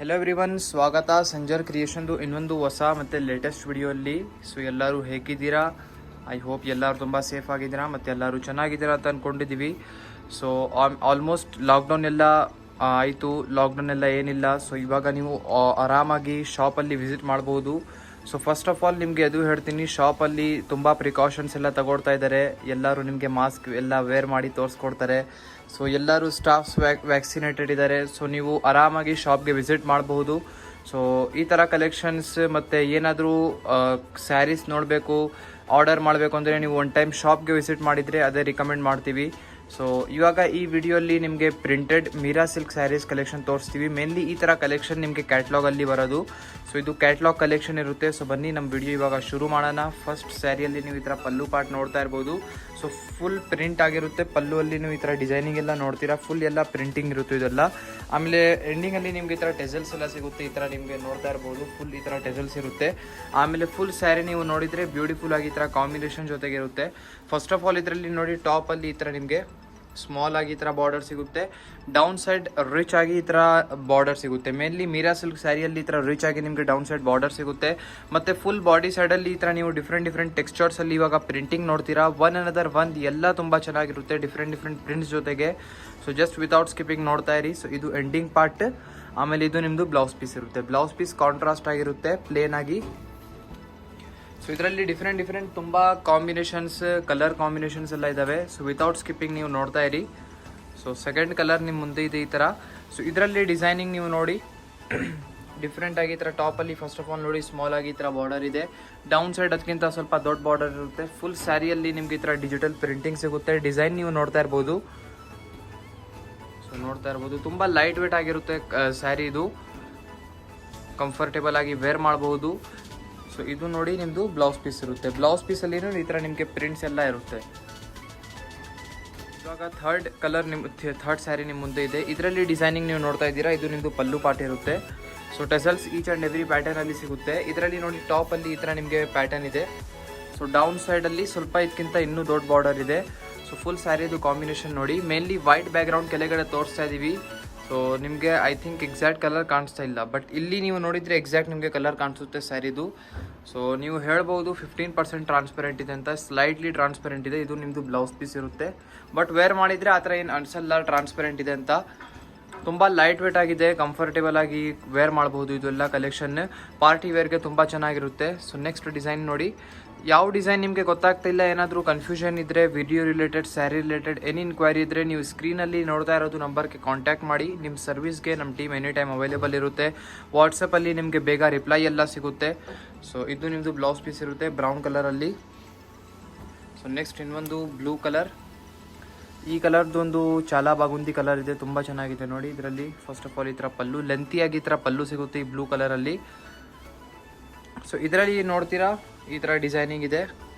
Hello everyone, ಸ್ವಾಗತ ಸಂಜರ್ ಕ್ರಿಯೇಷನ್ದು ಇನ್ನೊಂದು ಹೊಸ ಮತ್ತು ಲೇಟೆಸ್ಟ್ ವಿಡಿಯೋಲ್ಲಿ. ಸೊ ಎಲ್ಲರೂ ಹೇಗಿದ್ದೀರಾ? ಐ ಹೋಪ್ ಎಲ್ಲರೂ ತುಂಬ ಸೇಫ್ ಆಗಿದ್ದೀರಾ ಮತ್ತು ಎಲ್ಲರೂ ಚೆನ್ನಾಗಿದ್ದೀರಾ ಅಂತ ಅಂದ್ಕೊಂಡಿದ್ದೀವಿ. ಸೊ ಆಲ್ಮೋಸ್ಟ್ ಲಾಕ್ಡೌನ್ ಎಲ್ಲ ಆಯಿತು. ಲಾಕ್ಡೌನ್ ಎಲ್ಲ ಏನಿಲ್ಲ. ಸೊ ಇವಾಗ ನೀವು ಆರಾಮಾಗಿ ಶಾಪಲ್ಲಿ ವಿಸಿಟ್ ಮಾಡ್ಬೋದು. ಸೊ ಫಸ್ಟ್ ಆಫ್ ಆಲ್ ನಿಮಗೆ ಅದು ಹೇಳ್ತೀನಿ, ಶಾಪಲ್ಲಿ ತುಂಬ ಪ್ರಿಕಾಷನ್ಸ್ ಎಲ್ಲ ತಗೊಳ್ತಾ ಇದ್ದಾರೆ. ಎಲ್ಲರೂ ನಿಮಗೆ ಮಾಸ್ಕ್ ಎಲ್ಲ ವೇರ್ ಮಾಡಿ ತೋರಿಸ್ಕೊಡ್ತಾರೆ. ಸೊ ಎಲ್ಲರೂ ಸ್ಟಾಫ್ಸ್ ವ್ಯಾಕ್ಸಿನೇಟೆಡ್ ಇದ್ದಾರೆ. ಸೊ ನೀವು ಆರಾಮಾಗಿ ಶಾಪ್ಗೆ ವಿಸಿಟ್ ಮಾಡಬಹುದು. ಸೊ ಈ ಥರ ಕಲೆಕ್ಷನ್ಸ್ ಮತ್ತು ಏನಾದರೂ ಸ್ಯಾರೀಸ್ ನೋಡಬೇಕು, ಆರ್ಡರ್ ಮಾಡಬೇಕು ಅಂದರೆ ನೀವು ಒನ್ ಟೈಮ್ ಶಾಪ್ಗೆ ವಿಸಿಟ್ ಮಾಡಿದರೆ ಅದೇ ರಿಕಮೆಂಡ್ ಮಾಡ್ತೀವಿ. ಸೊ ಇವಾಗ ಈ ವಿಡಿಯೋಲ್ಲಿ ನಿಮಗೆ printed Meera silk sarees collection ತೋರಿಸ್ತೀವಿ. ಮೇನ್ಲಿ ಈ ಥರ ಕಲೆಕ್ಷನ್ ನಿಮಗೆ ಕ್ಯಾಟ್ಲಾಗಲ್ಲಿ ಬರೋದು. ಸೊ ಇದು ಕ್ಯಾಟ್ಲಾಗ್ ಕಲೆಕ್ಷನ್ ಇರುತ್ತೆ. ಸೊ ಬನ್ನಿ ನಮ್ಮ ವಿಡಿಯೋ ಇವಾಗ ಶುರು ಮಾಡೋಣ. ಫಸ್ಟ್ ಸ್ಯಾರಿಯಲ್ಲಿ ನೀವು ಈ ಥರ ಪಲ್ಲು ಪಾರ್ಟ್ ನೋಡ್ತಾ ಇರ್ಬೋದು. ಸೊ ಫುಲ್ ಪ್ರಿಂಟ್ ಆಗಿರುತ್ತೆ. ಪಲ್ಲುವಲ್ಲಿ ನೀವು ಈ ಥರ ಡಿಸೈನಿಂಗ್ ಎಲ್ಲ ನೋಡ್ತೀರಾ. ಫುಲ್ ಎಲ್ಲ ಪ್ರಿಂಟಿಂಗ್ ಇರುತ್ತೆ ಇದೆಲ್ಲ. ಆಮೇಲೆ ಎಂಡಿಂಗಲ್ಲಿ ನಿಮಗೆ ಈ ಥರ ಟೆಸಲ್ಸ್ ಎಲ್ಲ ಸಿಗುತ್ತೆ. ಈ ಥರ ನಿಮಗೆ ನೋಡ್ತಾ ಇರ್ಬೋದು. ಫುಲ್ ಈ ಥರ ಟೆಸಲ್ಸ್ ಇರುತ್ತೆ. ಆಮೇಲೆ ಫುಲ್ ಸ್ಯಾರಿ ನೀವು ನೋಡಿದರೆ ಬ್ಯೂಟಿಫುಲ್ ಆಗಿ ಈ ಥರ ಕಾಂಬಿನೇಷನ್ ಜೊತೆಗೆ ಇರುತ್ತೆ. ಫಸ್ಟ್ ಆಫ್ ಆಲ್ ಇದರಲ್ಲಿ ನೋಡಿ, ಟಾಪಲ್ಲಿ ಈ ಥರ ನಿಮಗೆ ಸ್ಮಾಲ್ ಆಗಿ ಈ ಥರ ಬಾರ್ಡರ್ ಸಿಗುತ್ತೆ. ಡೌನ್ ಸೈಡ್ ರಿಚ್ ಆಗಿ ಈ ಥರ ಬಾರ್ಡರ್ ಸಿಗುತ್ತೆ. ಮೇನ್ಲಿ ಮೀರಾ ಸಿಲ್ಕ್ ಸ್ಯಾರಿಯಲ್ಲಿ ಈ ಥರ ರಿಚ್ ಆಗಿ ನಿಮಗೆ ಡೌನ್ ಸೈಡ್ ಬಾರ್ಡರ್ ಸಿಗುತ್ತೆ. ಮತ್ತು ಫುಲ್ ಬಾಡಿ ಸೈಡಲ್ಲಿ ಈ ಥರ ನೀವು ಡಿಫ್ರೆಂಟ್ ಟೆಕ್ಸ್ಚರ್ಸಲ್ಲಿ ಇವಾಗ ಪ್ರಿಂಟಿಂಗ್ ನೋಡ್ತೀರಾ. ಒನ್ ಅನದರ್ ಒನ್ ಎಲ್ಲ ತುಂಬ ಚೆನ್ನಾಗಿರುತ್ತೆ, ಡಿಫ್ರೆಂಟ್ ಪ್ರಿಂಟ್ಸ್ ಜೊತೆಗೆ. ಸೊ ಜಸ್ಟ್ ವಿತೌಟ್ ಸ್ಕಿಪ್ಪಿಂಗ್ ನೋಡ್ತಾ ಇರಿ. ಸೊ ಇದು ಎಂಡಿಂಗ್ ಪಾರ್ಟ್. ಆಮೇಲೆ ಇದು ನಿಮ್ಮದು ಬ್ಲೌಸ್ ಪೀಸ್ ಇರುತ್ತೆ. ಬ್ಲೌಸ್ ಪೀಸ್ ಕಾಂಟ್ರಾಸ್ಟ್ ಆಗಿರುತ್ತೆ, ಪ್ಲೇನ್ ಆಗಿ. ಸೊ ಇದರಲ್ಲಿ ಡಿಫ್ರೆಂಟ್ ತುಂಬ ಕಾಂಬಿನೇಷನ್ಸ್, ಕಲರ್ ಕಾಂಬಿನೇಷನ್ಸ್ ಎಲ್ಲ ಇದ್ದಾವೆ. ಸೊ ವಿತೌಟ್ ಸ್ಕಿಪ್ಪಿಂಗ್ ನೀವು ನೋಡ್ತಾ ಇರಿ. ಸೊ ಸೆಕೆಂಡ್ ಕಲರ್ ನಿಮ್ಮ ಮುಂದೆ ಇದೆ ಈ ಥರ. ಸೊ ಇದರಲ್ಲಿ ಡಿಸೈನಿಂಗ್ ನೀವು ನೋಡಿ ಡಿಫ್ರೆಂಟ್ ಆಗಿ ಈ ಥರ ಟಾಪಲ್ಲಿ ಫಸ್ಟ್ ಆಫ್ ಆಲ್ ನೋಡಿ ಸ್ಮಾಲ್ ಆಗಿ ಈ ಥರ ಬಾರ್ಡರ್ ಇದೆ. ಡೌನ್ ಸೈಡ್ ಅದಕ್ಕಿಂತ ಸ್ವಲ್ಪ ದೊಡ್ಡ ಬಾರ್ಡರ್ ಇರುತ್ತೆ. ಫುಲ್ ಸ್ಯಾರಿಯಲ್ಲಿ ನಿಮ್ಗೆ ಈ ಥರ ಡಿಜಿಟಲ್ ಪ್ರಿಂಟಿಂಗ್ ಸಿಗುತ್ತೆ. ಡಿಸೈನ್ ನೀವು ನೋಡ್ತಾ ಇರ್ಬೋದು. ಸೊ ನೋಡ್ತಾ ಇರ್ಬೋದು, ತುಂಬ ಲೈಟ್ ವೇಟ್ ಆಗಿರುತ್ತೆ ಸ್ಯಾರಿ. ಇದು ಕಂಫರ್ಟೇಬಲ್ ಆಗಿ ವೇರ್ ಮಾಡಬಹುದು. ಸೊ ಇದು ನೋಡಿ ನಿಮ್ಮದು ಬ್ಲೌಸ್ ಪೀಸ್ ಇರುತ್ತೆ. ಬ್ಲೌಸ್ ಪೀಸಲ್ಲಿ ಈ ಥರ ನಿಮಗೆ ಪ್ರಿಂಟ್ಸ್ ಎಲ್ಲ ಇರುತ್ತೆ. ಇವಾಗ ಥರ್ಡ್ ಕಲರ್ ಥರ್ಡ್ ಸ್ಯಾರಿ ನಿಮ್ಮ ಮುಂದೆ ಇದೆ. ಇದರಲ್ಲಿ ಡಿಸೈನಿಂಗ್ ನೀವು ನೋಡ್ತಾ ಇದ್ದೀರಾ. ಇದು ನಿಮ್ಮದು ಪಲ್ಲು ಪಾರ್ಟ್ ಇರುತ್ತೆ. So tassels each and every ಪ್ಯಾಟರ್ನಲ್ಲಿ ಸಿಗುತ್ತೆ. ಇದರಲ್ಲಿ ನೋಡಿ ಟಾಪಲ್ಲಿ ಈ ಥರ ನಿಮಗೆ ಪ್ಯಾಟರ್ನ್ ಇದೆ. ಸೊ ಡೌನ್ ಸೈಡಲ್ಲಿ ಸ್ವಲ್ಪ ಇದಕ್ಕಿಂತ ಇನ್ನೂ ದೊಡ್ಡ ಬಾರ್ಡರ್ ಇದೆ. ಸೊ ಫುಲ್ ಸ್ಯಾರಿದು ಕಾಂಬಿನೇಷನ್ ನೋಡಿ. ಮೇನ್ಲಿ ವೈಟ್ ಬ್ಯಾಕ್ಗ್ರೌಂಡ್ ಕೆಳಗಡೆ ತೋರಿಸ್ತಾ ಇದ್ದೀವಿ. ಸೊ ನಿಮಗೆ ಐ ಥಿಂಕ್ ಎಕ್ಸಾಕ್ಟ್ ಕಲರ್ ಕಾಣಿಸ್ತಾ ಇಲ್ಲ, ಬಟ್ ಇಲ್ಲಿ ನೀವು ನೋಡಿದರೆ ಎಕ್ಸಾಕ್ಟ್ ನಿಮಗೆ ಕಲರ್ ಕಾಣಿಸುತ್ತೆ ಸ್ಯಾರಿದು. ಸೊ ನೀವು ಹೇಳ್ಬೋದು 15% ಟ್ರಾನ್ಸ್ಪರೆಂಟ್ ಇದೆ ಅಂತ. ಸ್ಲೈಟ್ಲಿ ಟ್ರಾನ್ಸ್ಪರೆಂಟ್ ಇದೆ. ಇದು ನಿಮ್ಮದು ಬ್ಲೌಸ್ ಪೀಸ್ ಇರುತ್ತೆ. ಬಟ್ ವೇರ್ ಮಾಡಿದರೆ ಆ ಥರ ಏನು ಅನಿಸಲ್ಲ ಟ್ರಾನ್ಸ್ಪರೆಂಟ್ ಇದೆ ಅಂತ. ತುಂಬ ಲೈಟ್ ವೇಟ್ ಆಗಿದೆ, ಕಂಫರ್ಟೇಬಲ್ ಆಗಿ ವೇರ್ ಮಾಡಬಹುದು. ಇದೆಲ್ಲ ಕಲೆಕ್ಷನ್ ಪಾರ್ಟಿ ವೇರ್ಗೆ ತುಂಬ ಚೆನ್ನಾಗಿರುತ್ತೆ. ಸೊ ನೆಕ್ಸ್ಟ್ ಡಿಸೈನ್ ನೋಡಿ. ಯಾವ ಡಿಸೈನ್ ನಿಮಗೆ ಗೊತ್ತಾಗ್ತಾ ಇಲ್ಲ, ಏನಾದರೂ ಕನ್ಫ್ಯೂಷನ್ ಇದ್ದರೆ, video related, sari related any inquiry ಇದ್ದರೆ ನೀವು ಸ್ಕ್ರೀನಲ್ಲಿ ನೋಡ್ತಾ ಇರೋದು ನಂಬರ್ಗೆ ಕಾಂಟ್ಯಾಕ್ಟ್ ಮಾಡಿ. ನಿಮ್ಮ ಸರ್ವಿಸ್ಗೆ ನಮ್ಮ ಟೀಮ್ ಎನಿ ಟೈಮ್ ಅವೈಲೇಬಲ್ ಇರುತ್ತೆ. ವಾಟ್ಸಪ್ಪಲ್ಲಿ ನಿಮಗೆ ಬೇಗ ರಿಪ್ಲೈ ಎಲ್ಲ ಸಿಗುತ್ತೆ. ಸೊ ಇದು ನಿಮ್ಮದು ಬ್ಲೌಸ್ ಪೀಸ್ ಇರುತ್ತೆ ಬ್ರೌನ್ ಕಲರಲ್ಲಿ. ಸೊ ನೆಕ್ಸ್ಟ್ ಇನ್ನೊಂದು ಬ್ಲೂ ಕಲರ್. ಈ ಕಲರ್ದೊಂದು ಚಾಲಾ ಬಾಗುಂದಿ ಕಲರ್ ಇದೆ, ತುಂಬ ಚೆನ್ನಾಗಿದೆ ನೋಡಿ. ಇದರಲ್ಲಿ ಫಸ್ಟ್ ಆಫ್ ಆಲ್ ಈ ಥರ ಪಲ್ಲು ಲೆಂತಿಯಾಗಿ ಈ ಥರ ಪಲ್ಲು ಸಿಗುತ್ತೆ ಈ ಬ್ಲೂ ಕಲರಲ್ಲಿ. ಸೊ ಇದರಲ್ಲಿ ನೋಡ್ತೀರಾ ಈ ಥರ ಡಿಸೈನಿಂಗ್ ಇದೆ.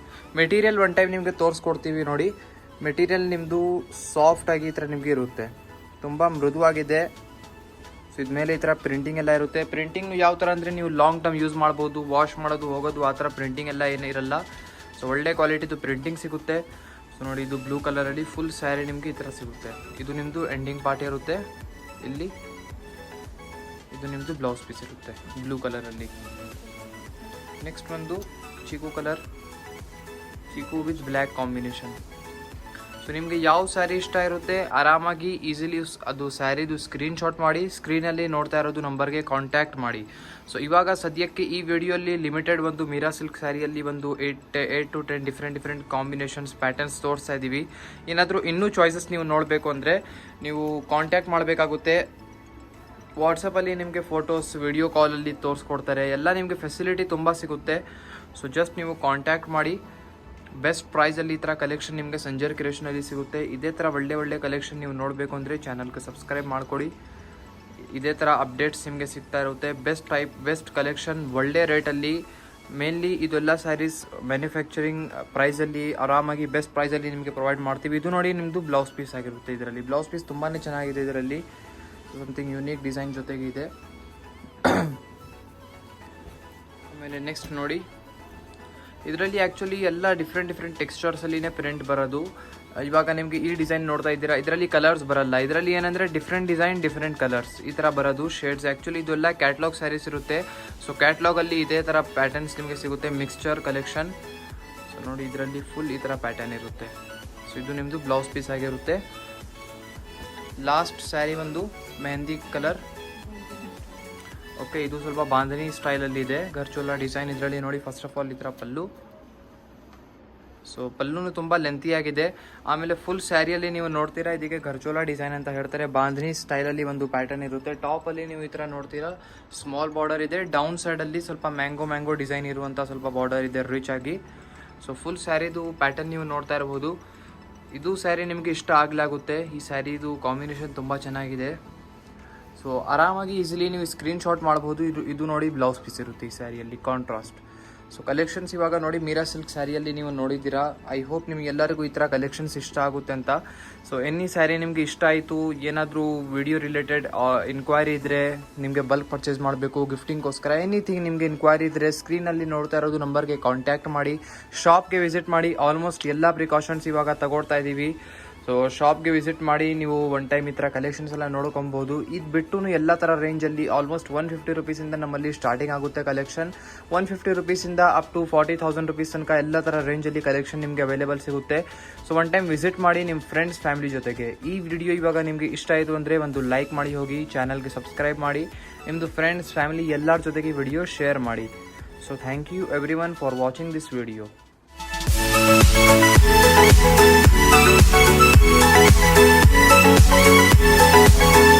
ಮೆಟೀರಿಯಲ್ ಒನ್ ಟೈಮ್ ನಿಮಗೆ ತೋರಿಸ್ಕೊಡ್ತೀವಿ ನೋಡಿ. ಮೆಟೀರಿಯಲ್ ನಿಮ್ಮದು ಸಾಫ್ಟಾಗಿ ಈ ಥರ ನಿಮಗೆ ಇರುತ್ತೆ, ತುಂಬ ಮೃದುವಾಗಿದೆ. ಸೊ ಇದ್ಮೇಲೆ ಈ ಥರ ಪ್ರಿಂಟಿಂಗ್ ಎಲ್ಲ ಇರುತ್ತೆ. ಪ್ರಿಂಟಿಂಗ್ ಯಾವ ಥರ ಅಂದರೆ ನೀವು ಲಾಂಗ್ ಟರ್ಮ್ ಯೂಸ್ ಮಾಡ್ಬೋದು, ವಾಶ್ ಮಾಡೋದು ಹೋಗೋದು ಆ ಥರ ಪ್ರಿಂಟಿಂಗ್ ಎಲ್ಲ ಏನೂ ಇರಲ್ಲ. ಸೊ ಒಳ್ಳೆ ಕ್ವಾಲಿಟಿದು ಪ್ರಿಂಟಿಂಗ್ ಸಿಗುತ್ತೆ. ಸೊ ನೋಡಿ ಇದು ಬ್ಲೂ ಕಲರಲ್ಲಿ ಫುಲ್ ಸ್ಯಾರಿ ನಿಮಗೆ ಈ ಥರ ಸಿಗುತ್ತೆ. ಇದು ನಿಮ್ಮದು ಎಂಡಿಂಗ್ ಪಾರ್ಟ್ ಇರುತ್ತೆ ಇಲ್ಲಿ. ಇದು ನಿಮ್ಮದು ಬ್ಲೌಸ್ ಪೀಸ್ ಇರುತ್ತೆ ಬ್ಲೂ ಕಲರಲ್ಲಿ. ನೆಕ್ಸ್ಟ್ ಒಂದು chikoo colour, chikoo with black combination. So ನಿಮಗೆ ಯಾವ ಸ್ಯಾರಿ ಇಷ್ಟ ಇರುತ್ತೆ ಆರಾಮಾಗಿ ಈಸಿಲಿ ಅದು ಸ್ಯಾರಿದು ಸ್ಕ್ರೀನ್ಶಾಟ್ ಮಾಡಿ ಸ್ಕ್ರೀನಲ್ಲಿ ನೋಡ್ತಾ ಇರೋದು ನಂಬರ್ಗೆ ಕಾಂಟ್ಯಾಕ್ಟ್ ಮಾಡಿ. ಸೊ ಇವಾಗ ಸದ್ಯಕ್ಕೆ ಈ ವಿಡಿಯೋಲ್ಲಿ ಲಿಮಿಟೆಡ್ ಒಂದು ಮೀರಾ ಸಿಲ್ಕ್ ಸ್ಯಾರಿಯಲ್ಲಿ ಒಂದು 8 to 10 ಡಿಫ್ರೆಂಟ್ ಕಾಂಬಿನೇಷನ್ಸ್ ಪ್ಯಾಟರ್ನ್ಸ್ ತೋರಿಸ್ತಾ ಇದ್ದೀವಿ. ಏನಾದರೂ ಇನ್ನೂ ಚಾಯ್ಸಸ್ ನೀವು ನೋಡಬೇಕು ಅಂದರೆ ನೀವು ಕಾಂಟ್ಯಾಕ್ಟ್ ಮಾಡಬೇಕಾಗುತ್ತೆ. ವಾಟ್ಸಪ್ಪಲ್ಲಿ ನಿಮಗೆ ಫೋಟೋಸ್, ವಿಡಿಯೋ ಕಾಲಲ್ಲಿ ತೋರಿಸ್ಕೊಡ್ತಾರೆ. ಎಲ್ಲ ನಿಮಗೆ ಫೆಸಿಲಿಟಿ ತುಂಬ ಸಿಗುತ್ತೆ. ಸೊ ಜಸ್ಟ್ ನೀವು ಕಾಂಟ್ಯಾಕ್ಟ್ ಮಾಡಿ. ಬೆಸ್ಟ್ ಪ್ರೈಸಲ್ಲಿ ಈ ಥರ ಕಲೆಕ್ಷನ್ ನಿಮಗೆ ಸಂಜರ್ ಕ್ರಿಯೇಷನಲ್ಲಿ ಸಿಗುತ್ತೆ. ಇದೇ ಥರ ಒಳ್ಳೆ ಕಲೆಕ್ಷನ್ ನೀವು ನೋಡಬೇಕು ಅಂದರೆ ಚಾನಲ್ಗೆ ಸಬ್ಸ್ಕ್ರೈಬ್ ಮಾಡ್ಕೊಳ್ಳಿ. ಇದೇ ಥರ ಅಪ್ಡೇಟ್ಸ್ ನಿಮಗೆ ಸಿಗ್ತಾ ಇರುತ್ತೆ. ಬೆಸ್ಟ್ ಕಲೆಕ್ಷನ್ ಒಳ್ಳೆ ರೇಟಲ್ಲಿ. ಮೇನ್ಲಿ ಇದೆಲ್ಲ ಸ್ಯಾರೀಸ್ ಮ್ಯಾನುಫ್ಯಾಕ್ಚರಿಂಗ್ ಪ್ರೈಸಲ್ಲಿ ಆರಾಮಾಗಿ ಬೆಸ್ಟ್ ಪ್ರೈಸಲ್ಲಿ ನಿಮಗೆ ಪ್ರೊವೈಡ್ ಮಾಡ್ತೀವಿ. ಇದು ನೋಡಿ ನಿಮ್ಮದು ಬ್ಲೌಸ್ ಪೀಸ್ ಆಗಿರುತ್ತೆ. ಇದರಲ್ಲಿ ಬ್ಲೌಸ್ ಪೀಸ್ ತುಂಬಾ ಚೆನ್ನಾಗಿದೆ. ಇದರಲ್ಲಿ ಸಮಥಿಂಗ್ ಯೂನಿಕ್ ಡಿಸೈನ್ ಜೊತೆಗೆ ಇದೆ. ಆಮೇಲೆ ನೆಕ್ಸ್ಟ್ ನೋಡಿ, ಇದರಲ್ಲಿ ಆ್ಯಕ್ಚುಲಿ ಎಲ್ಲ ಡಿಫ್ರೆಂಟ್ ಟೆಕ್ಸ್ಚರ್ಸಲ್ಲಿನೇ ಪ್ರಿಂಟ್ ಬರೋದು. ಇವಾಗ ನಿಮಗೆ ಈ ಡಿಸೈನ್ ನೋಡ್ತಾ ಇದ್ದೀರಾ, ಇದರಲ್ಲಿ ಕಲರ್ಸ್ ಬರಲ್ಲ. ಇದರಲ್ಲಿ ಏನಂದರೆ ಡಿಫ್ರೆಂಟ್ ಡಿಸೈನ್ ಡಿಫ್ರೆಂಟ್ ಕಲರ್ಸ್ ಈ ಥರ ಬರೋದು ಶೇಡ್ಸ್. ಆ್ಯಕ್ಚುಲಿ ಇದೆಲ್ಲ ಕ್ಯಾಟ್ಲಾಗ್ ಸ್ಯಾರೀಸ್ ಇರುತ್ತೆ. ಸೊ ಕ್ಯಾಟ್ಲಾಗಲ್ಲಿ ಇದೇ ಥರ ಪ್ಯಾಟರ್ನ್ಸ್ ನಿಮಗೆ ಸಿಗುತ್ತೆ, ಮಿಕ್ಸ್ಚರ್ ಕಲೆಕ್ಷನ್. ಸೊ ನೋಡಿ ಇದರಲ್ಲಿ ಫುಲ್ ಈ ಥರ ಪ್ಯಾಟರ್ನ್ ಇರುತ್ತೆ. ಸೊ ಇದು ನಿಮ್ಮದು ಬ್ಲೌಸ್ ಪೀಸ್ ಆಗಿರುತ್ತೆ. ಲಾಸ್ಟ್ ಸ್ಯಾರಿ ಒಂದು ಮೆಹಂದಿ ಕಲರ್. ಓಕೆ, ಇದು ಸ್ವಲ್ಪ ಬಾಂಧನಿ ಸ್ಟೈಲಲ್ಲಿ ಇದೆ, ಗರ್ಚೋಲ ಡಿಸೈನ್. ಇದರಲ್ಲಿ ನೋಡಿ ಫಸ್ಟ್ ಆಫ್ ಆಲ್ ಈ ಥರ ಪಲ್ಲು. ಸೊ ಪಲ್ಲುನು ತುಂಬ ಲೆಂತಿಯಾಗಿದೆ. ಆಮೇಲೆ ಫುಲ್ ಸ್ಯಾರಿಯಲ್ಲಿ ನೀವು ನೋಡ್ತೀರಾ ಇದಕ್ಕೆ ಗರ್ಚೋಲ ಡಿಸೈನ್ ಅಂತ ಹೇಳ್ತಾರೆ. ಬಾಂಧನಿ ಸ್ಟೈಲಲ್ಲಿ ಒಂದು ಪ್ಯಾಟರ್ನ್ ಇರುತ್ತೆ. ಟಾಪಲ್ಲಿ ನೀವು ಈ ಥರ ನೋಡ್ತೀರಾ ಸ್ಮಾಲ್ ಬಾರ್ಡರ್ ಇದೆ. ಡೌನ್ ಸೈಡಲ್ಲಿ ಸ್ವಲ್ಪ ಮ್ಯಾಂಗೋ ಡಿಸೈನ್ ಇರುವಂಥ ಸ್ವಲ್ಪ ಬಾರ್ಡರ್ ಇದೆ ರಿಚ್ ಆಗಿ. ಸೊ ಫುಲ್ ಸ್ಯಾರಿದು ಪ್ಯಾಟರ್ನ್ ನೀವು ನೋಡ್ತಾ ಇರ್ಬೋದು. ಇದು ಸ್ಯಾರಿ ನಿಮಗೆ ಇಷ್ಟ ಆಗಲಾಗುತ್ತೆ. ಈ ಸ್ಯಾರಿದು ಕಾಂಬಿನೇಷನ್ ತುಂಬ ಚೆನ್ನಾಗಿದೆ. ಸೊ ಆರಾಮಾಗಿ ಈಸಿಲಿ ನೀವು ಸ್ಕ್ರೀನ್ಶಾಟ್ ಮಾಡ್ಬೋದು. ಇದು ನೋಡಿ ಬ್ಲೌಸ್ ಪೀಸ್ ಇರುತ್ತೆ ಈ ಸ್ಯಾರಿಯಲ್ಲಿ ಕಾಂಟ್ರಾಸ್ಟ್. ಸೊ ಕಲೆಕ್ಷನ್ಸ್ ಇವಾಗ ನೋಡಿ ಮೀರಾ ಸಿಲ್ಕ್ ಸ್ಯಾರಿಯಲ್ಲಿ ನೀವು ನೋಡಿದ್ದೀರಾ. ಐ ಹೋಪ್ ನಿಮಗೆಲ್ಲರಿಗೂ ಈ ಥರ ಕಲೆಕ್ಷನ್ಸ್ ಇಷ್ಟ ಆಗುತ್ತೆ ಅಂತ. ಸೊ ಎನಿ ಸ್ಯಾರಿ ನಿಮಗೆ ಇಷ್ಟ ಆಯಿತು, ಏನಾದರೂ ವಿಡಿಯೋ ರಿಲೇಟೆಡ್ ಇನ್ಕ್ವೈರಿ ಇದ್ದರೆ, ನಿಮಗೆ ಬಲ್ಕ್ ಪರ್ಚೇಸ್ ಮಾಡಬೇಕು ಗಿಫ್ಟಿಂಗ್ಗೋಸ್ಕರ, ಎನಿಥಿಂಗ್ ನಿಮಗೆ ಇನ್ಕ್ವೈರಿ ಇದ್ದರೆ ಸ್ಕ್ರೀನಲ್ಲಿ ನೋಡ್ತಾ ಇರೋದು ನಂಬರ್ಗೆ ಕಾಂಟ್ಯಾಕ್ಟ್ ಮಾಡಿ, ಶಾಪ್ಗೆ ವಿಸಿಟ್ ಮಾಡಿ. ಆಲ್ಮೋಸ್ಟ್ ಎಲ್ಲ ಪ್ರಿಕಾಷನ್ಸ್ ಇವಾಗ ತಗೊಳ್ತಾ ಇದ್ದೀವಿ. ಸೊ ಶಾಪ್ಗೆ ವಿಸಿಟ್ ಮಾಡಿ ನೀವು ಒನ್ ಟೈಮ್ ಈ ಥರ ಕಲೆಕ್ಷನ್ಸ್ ಎಲ್ಲ ನೋಡ್ಕೊಬೋದು. ಇದು ಬಿಟ್ಟು ಎಲ್ಲ ಥರ ರೇಂಜಲ್ಲಿ ಆಲ್ಮೋಸ್ಟ್ 150 ರುಪೀಸಿಂದ ನಮ್ಮಲ್ಲಿ ಸ್ಟಾರ್ಟಿಂಗ್ ಆಗುತ್ತೆ ಕಲೆಕ್ಷನ್. 150 ರುಪೀಸಿಂದ ಅಪ್ ಟು 40,000 ರುಪೀಸ್ ತನಕ ಎಲ್ಲ ಥರ ರೇಂಜಲ್ಲಿ ಕಲೆಕ್ಷನ್ ನಿಮಗೆ ಅವೈಲೇಬಲ್ ಸಿಗುತ್ತೆ. ಸೊ ಒನ್ ಟೈಮ್ ವಿಸಿಟ್ ಮಾಡಿ ನಿಮ್ಮ ಫ್ರೆಂಡ್ಸ್ ಫ್ಯಾಮಿಲಿ ಜೊತೆಗೆ. ಈ ವಿಡಿಯೋ ಇವಾಗ ನಿಮಗೆ ಇಷ್ಟ ಆಯಿತು ಅಂದರೆ ಒಂದು ಲೈಕ್ ಮಾಡಿ ಹೋಗಿ, ಚಾನಲ್ಗೆ ಸಬ್ಸ್ಕ್ರೈಬ್ ಮಾಡಿ, ನಿಮ್ಮದು ಫ್ರೆಂಡ್ಸ್ ಫ್ಯಾಮಿಲಿ ಎಲ್ಲರ ಜೊತೆಗೆ ವಿಡಿಯೋ ಶೇರ್ ಮಾಡಿ. So thank you everyone for watching this video. We'll be right back.